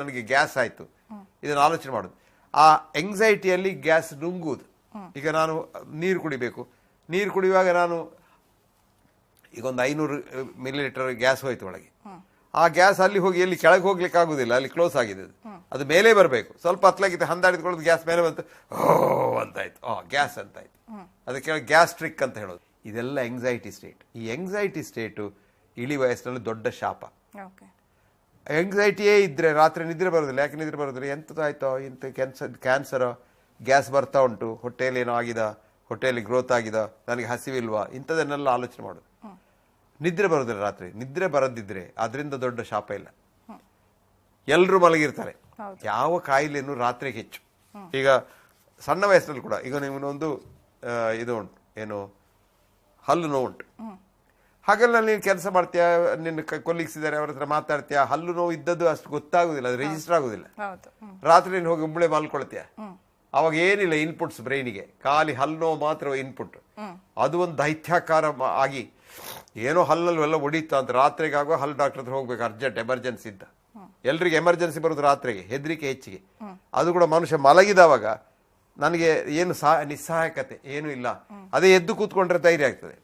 ನನಗೆ ಗ್ಯಾಸ್ ಆಯ್ತು, ಇದನ್ನು ಆಲೋಚನೆ ಮಾಡೋದು. ಆ ಎಂಗ್ಸೈಟಿಯಲ್ಲಿ ಗ್ಯಾಸ್ ನುಂಗುವುದು. ಈಗ ನಾನು ನೀರು ಕುಡಿಬೇಕು, ನೀರು ಕುಡಿಯುವಾಗ ನಾನು ಈಗ ಒಂದು 500 ಮಿಲಿಲೀಟರ್ ಗ್ಯಾಸ್ ಹೋಯ್ತು ಒಳಗೆ. ಆ ಗ್ಯಾಸ್ ಅಲ್ಲಿ ಹೋಗಿ ಎಲ್ಲಿ ಕೆಳಗೆ ಹೋಗ್ಲಿಕ್ಕೆ ಆಗುದಿಲ್ಲ, ಅಲ್ಲಿ ಕ್ಲೋಸ್ ಆಗಿದೆ. ಅದು ಮೇಲೆ ಬರಬೇಕು. ಸ್ವಲ್ಪ ಹತ್ಲಾಗಿತ್ತು, ಹಂದಾಡಿದ್ಕೊಳ್ಳೋದು, ಗ್ಯಾಸ್ ಮೇಲೆ ಬಂತು, ಓ ಅಂತಾಯ್ತು, ಗ್ಯಾಸ್ ಅಂತಾಯ್ತು. ಅದಕ್ಕೆ ಗ್ಯಾಸ್ಟ್ರಿಕ್ ಅಂತ ಹೇಳೋದು. ಇದೆಲ್ಲ ಎಂಗ್ಸೈಟಿ ಸ್ಟೇಟ್. ಈ ಎಂಗ್ಸೈಟಿ ಸ್ಟೇಟು ಇಳಿ ವಯಸ್ಸಿನಲ್ಲಿ ದೊಡ್ಡ ಶಾಪ. ಎಂಗ್ಸೈಟಿಯೇ ಇದ್ರೆ ರಾತ್ರಿ ನಿದ್ರೆ ಬರೋದಿಲ್ಲ. ಯಾಕೆ ನಿದ್ರೆ ಬರೋದಿಲ್ಲ? ಎಂಥದ್ದಾಯ್ತೋ, ಇಂಥ ಕ್ಯಾನ್ಸರ್, ಗ್ಯಾಸ್ ಬರ್ತಾ ಉಂಟು, ಹೊಟ್ಟೆಯಲ್ಲಿ ಏನೋ ಆಗಿದೆ, ಹೊಟ್ಟೆಯಲ್ಲಿ ಗ್ರೋತ್ ಆಗಿದೆ, ನನಗೆ ಹಸಿವಿಲ್ವಾ, ಇಂಥದನ್ನೆಲ್ಲ ಆಲೋಚನೆ ಮಾಡೋದು. ನಿದ್ರೆ ಬರೋದಿಲ್ಲ ರಾತ್ರಿ. ನಿದ್ರೆ ಬರದಿದ್ರೆ ಅದರಿಂದ ದೊಡ್ಡ ಶಾಪ ಇಲ್ಲ. ಎಲ್ಲರೂ ಮಲಗಿರ್ತಾರೆ. ಯಾವ ಕಾಯಿಲೆನೂ ರಾತ್ರಿಗೆ ಹೆಚ್ಚು. ಈಗ ಸಣ್ಣ ವಯಸ್ಸಿನಲ್ಲಿ ಕೂಡ ಈಗ ನಿಮ್ಮನ್ನೊಂದು ಇದು ಉಂಟು, ಏನು ಹಲ್ಲು ನೋವು ಉಂಟು. ಹಾಗೆಲ್ಲ ನೀನು ಕೆಲಸ ಮಾಡ್ತೀಯ, ನಿನ್ನ ಕೊಲೀಗ್ಸ್ ಇದ್ದಾರೆ, ಅವ್ರ ಹತ್ರ ಮಾತಾಡ್ತೀಯ, ಹಲ್ಲು ನೋವು ಇದ್ದದ್ದು ಅಷ್ಟು ಗೊತ್ತಾಗುದಿಲ್ಲ, ಅದು ರಿಜಿಸ್ಟರ್ ಆಗುದಿಲ್ಲ. ರಾತ್ರಿ ನೀನು ಹೋಗಿ ಒಬ್ಬಳೆ ಮಲ್ಕೊಳ್ತೀಯ. ಅವಾಗ ಏನಿಲ್ಲ ಇನ್ಪುಟ್ಸ್ ಬ್ರೈನಿಗೆ, ಖಾಲಿ ಹಲ್ಲು ನೋವು ಮಾತ್ರ ಇನ್ಪುಟ್. ಅದು ಒಂದು ದೈತ್ಯಾಕಾರ ಆಗಿ ಏನೋ ಹಲ್ಲಲ್ಲಿ ಎಲ್ಲ ಹೊಡೀತಾ ಅಂತ ರಾತ್ರಿಗೆ ಆಗುವ ಹಲ್ಲು ಡಾಕ್ಟರ್ ಹತ್ರ ಹೋಗ್ಬೇಕು, ಅರ್ಜೆಂಟ್ ಎಮರ್ಜೆನ್ಸಿ ಇದ್ದ. ಎಲ್ರಿಗೆ ಎಮರ್ಜೆನ್ಸಿ ಬರೋದು ರಾತ್ರಿಗೆ, ಹೆದರಿಕೆ ಹೆಚ್ಚಿಗೆ. ಅದು ಕೂಡ ಮನುಷ್ಯ ಮಲಗಿದವಾಗ ನನಗೆ ಏನು ನಿಸ್ಸಹಾಯಕತೆ ಏನೂ ಇಲ್ಲ, ಅದೇ ಎದ್ದು ಕೂತ್ಕೊಂಡ್ರೆ ಧೈರ್ಯ ಆಗ್ತದೆ.